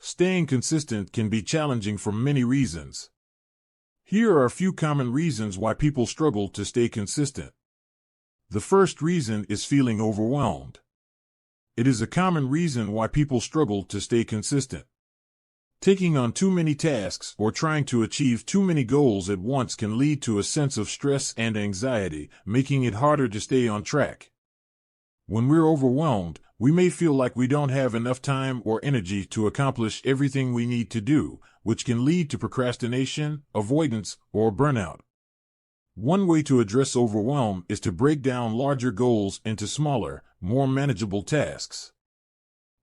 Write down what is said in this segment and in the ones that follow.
Staying consistent can be challenging for many reasons. Here are a few common reasons why people struggle to stay consistent. The first reason is feeling overwhelmed. It is a common reason why people struggle to stay consistent. Taking on too many tasks or trying to achieve too many goals at once can lead to a sense of stress and anxiety, making it harder to stay on track. When we're overwhelmed, we may feel like we don't have enough time or energy to accomplish everything we need to do, which can lead to procrastination, avoidance, or burnout. One way to address overwhelm is to break down larger goals into smaller, more manageable tasks.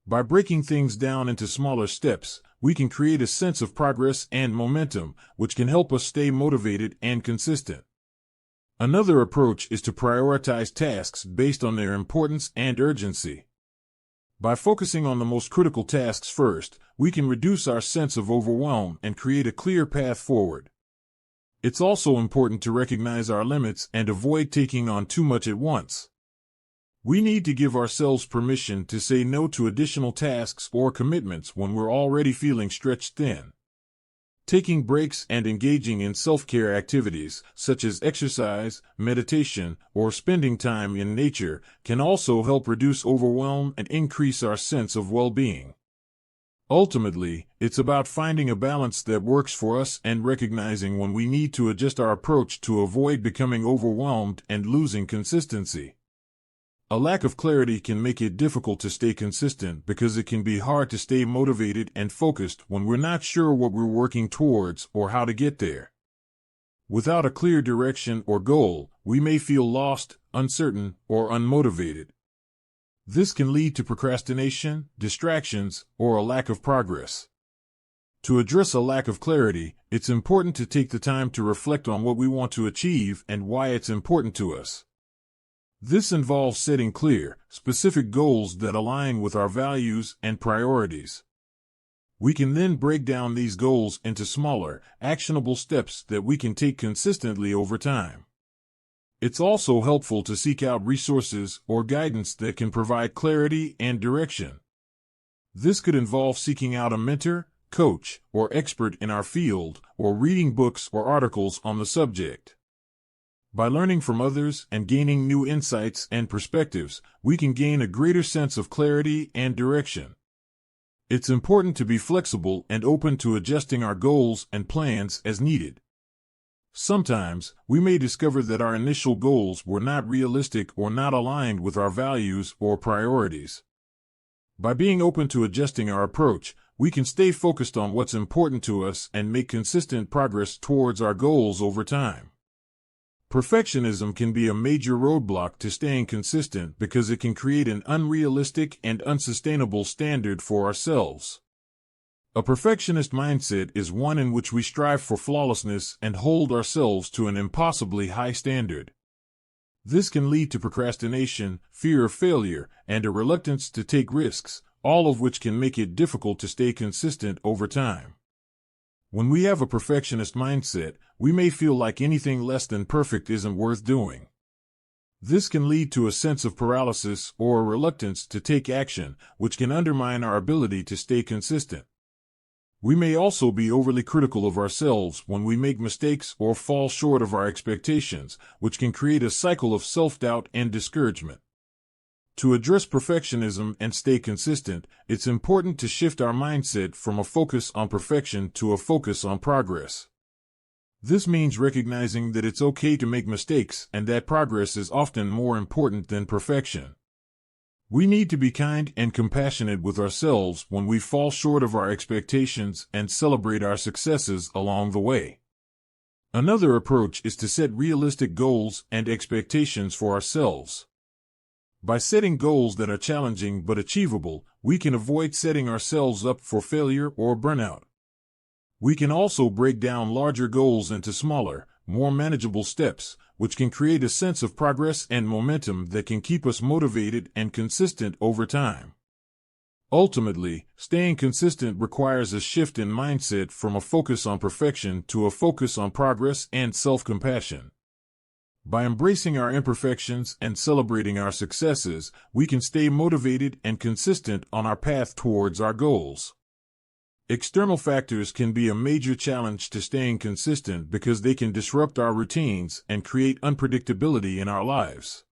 By breaking things down into smaller steps, we can create a sense of progress and momentum, which can help us stay motivated and consistent. Another approach is to prioritize tasks based on their importance and urgency. By focusing on the most critical tasks first, we can reduce our sense of overwhelm and create a clear path forward. It's also important to recognize our limits and avoid taking on too much at once. We need to give ourselves permission to say no to additional tasks or commitments when we're already feeling stretched thin. Taking breaks and engaging in self-care activities, such as exercise, meditation, or spending time in nature, can also help reduce overwhelm and increase our sense of well-being. Ultimately, it's about finding a balance that works for us and recognizing when we need to adjust our approach to avoid becoming overwhelmed and losing consistency. A lack of clarity can make it difficult to stay consistent because it can be hard to stay motivated and focused when we're not sure what we're working towards or how to get there. Without a clear direction or goal, we may feel lost, uncertain, or unmotivated. This can lead to procrastination, distractions, or a lack of progress. To address a lack of clarity, it's important to take the time to reflect on what we want to achieve and why it's important to us. This involves setting clear, specific goals that align with our values and priorities. We can then break down these goals into smaller, actionable steps that we can take consistently over time. It's also helpful to seek out resources or guidance that can provide clarity and direction. This could involve seeking out a mentor, coach, or expert in our field, or reading books or articles on the subject. By learning from others and gaining new insights and perspectives, we can gain a greater sense of clarity and direction. It's important to be flexible and open to adjusting our goals and plans as needed. Sometimes, we may discover that our initial goals were not realistic or not aligned with our values or priorities. By being open to adjusting our approach, we can stay focused on what's important to us and make consistent progress towards our goals over time. Perfectionism can be a major roadblock to staying consistent because it can create an unrealistic and unsustainable standard for ourselves. A perfectionist mindset is one in which we strive for flawlessness and hold ourselves to an impossibly high standard. This can lead to procrastination, fear of failure, and a reluctance to take risks, all of which can make it difficult to stay consistent over time. When we have a perfectionist mindset, we may feel like anything less than perfect isn't worth doing. This can lead to a sense of paralysis or a reluctance to take action, which can undermine our ability to stay consistent. We may also be overly critical of ourselves when we make mistakes or fall short of our expectations, which can create a cycle of self-doubt and discouragement. To address perfectionism and stay consistent, it's important to shift our mindset from a focus on perfection to a focus on progress. This means recognizing that it's okay to make mistakes and that progress is often more important than perfection. We need to be kind and compassionate with ourselves when we fall short of our expectations and celebrate our successes along the way. Another approach is to set realistic goals and expectations for ourselves. By setting goals that are challenging but achievable, we can avoid setting ourselves up for failure or burnout. We can also break down larger goals into smaller, more manageable steps, which can create a sense of progress and momentum that can keep us motivated and consistent over time. Ultimately, staying consistent requires a shift in mindset from a focus on perfection to a focus on progress and self-compassion. By embracing our imperfections and celebrating our successes, we can stay motivated and consistent on our path towards our goals. External factors can be a major challenge to staying consistent because they can disrupt our routines and create unpredictability in our lives.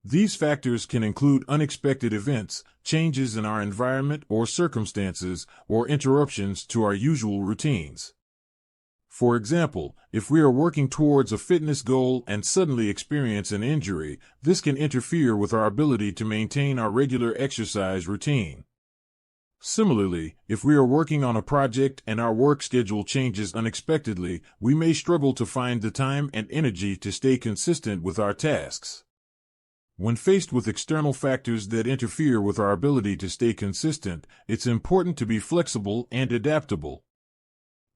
These factors can include unexpected events, changes in our environment or circumstances, or interruptions to our usual routines. For example, if we are working towards a fitness goal and suddenly experience an injury, this can interfere with our ability to maintain our regular exercise routine. Similarly, if we are working on a project and our work schedule changes unexpectedly, we may struggle to find the time and energy to stay consistent with our tasks. When faced with external factors that interfere with our ability to stay consistent, it's important to be flexible and adaptable.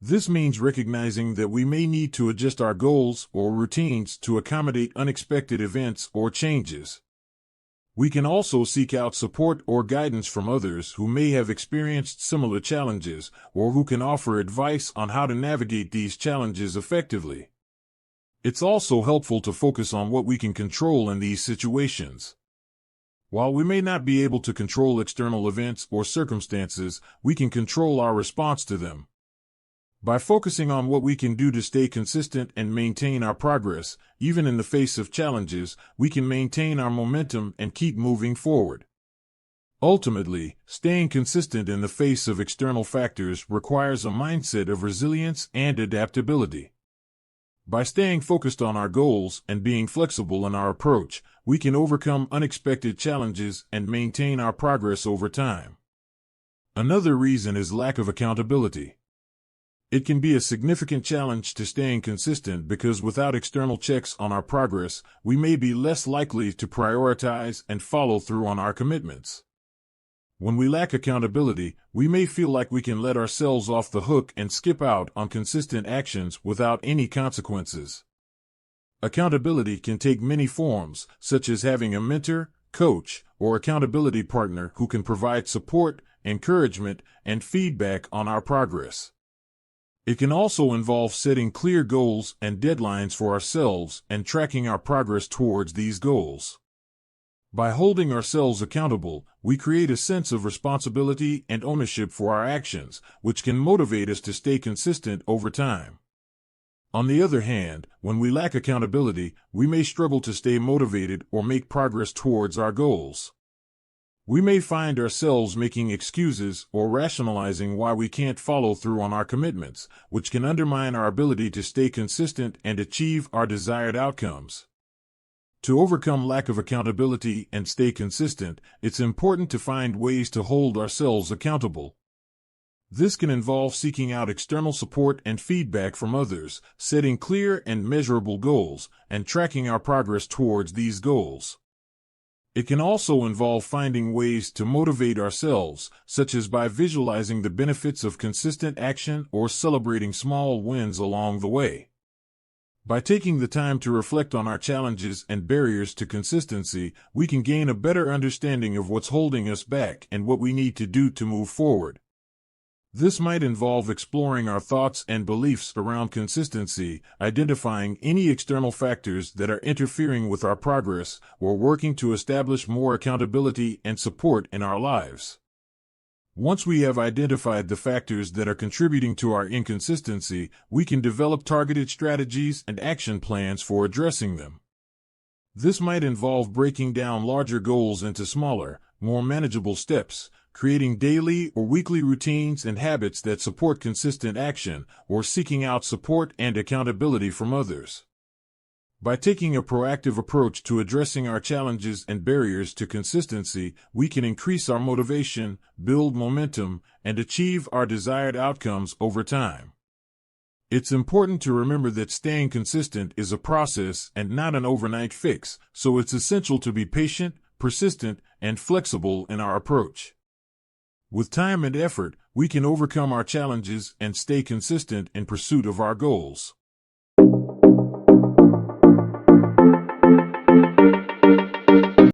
This means recognizing that we may need to adjust our goals or routines to accommodate unexpected events or changes. We can also seek out support or guidance from others who may have experienced similar challenges or who can offer advice on how to navigate these challenges effectively. It's also helpful to focus on what we can control in these situations. While we may not be able to control external events or circumstances, we can control our response to them. By focusing on what we can do to stay consistent and maintain our progress, even in the face of challenges, we can maintain our momentum and keep moving forward. Ultimately, staying consistent in the face of external factors requires a mindset of resilience and adaptability. By staying focused on our goals and being flexible in our approach, we can overcome unexpected challenges and maintain our progress over time. Another reason is lack of accountability. It can be a significant challenge to staying consistent because without external checks on our progress, we may be less likely to prioritize and follow through on our commitments. When we lack accountability, we may feel like we can let ourselves off the hook and skip out on consistent actions without any consequences. Accountability can take many forms, such as having a mentor, coach, or accountability partner who can provide support, encouragement, and feedback on our progress. It can also involve setting clear goals and deadlines for ourselves and tracking our progress towards these goals. By holding ourselves accountable, we create a sense of responsibility and ownership for our actions, which can motivate us to stay consistent over time. On the other hand, when we lack accountability, we may struggle to stay motivated or make progress towards our goals. We may find ourselves making excuses or rationalizing why we can't follow through on our commitments, which can undermine our ability to stay consistent and achieve our desired outcomes. To overcome lack of accountability and stay consistent, it's important to find ways to hold ourselves accountable. This can involve seeking out external support and feedback from others, setting clear and measurable goals, and tracking our progress towards these goals. It can also involve finding ways to motivate ourselves, such as by visualizing the benefits of consistent action or celebrating small wins along the way. By taking the time to reflect on our challenges and barriers to consistency, we can gain a better understanding of what's holding us back and what we need to do to move forward. This might involve exploring our thoughts and beliefs around consistency, identifying any external factors that are interfering with our progress, or working to establish more accountability and support in our lives. Once we have identified the factors that are contributing to our inconsistency, we can develop targeted strategies and action plans for addressing them. This might involve breaking down larger goals into smaller, more manageable steps, creating daily or weekly routines and habits that support consistent action, or seeking out support and accountability from others. By taking a proactive approach to addressing our challenges and barriers to consistency, we can increase our motivation, build momentum, and achieve our desired outcomes over time. It's important to remember that staying consistent is a process and not an overnight fix, so it's essential to be patient, persistent, and flexible in our approach. With time and effort, we can overcome our challenges and stay consistent in pursuit of our goals.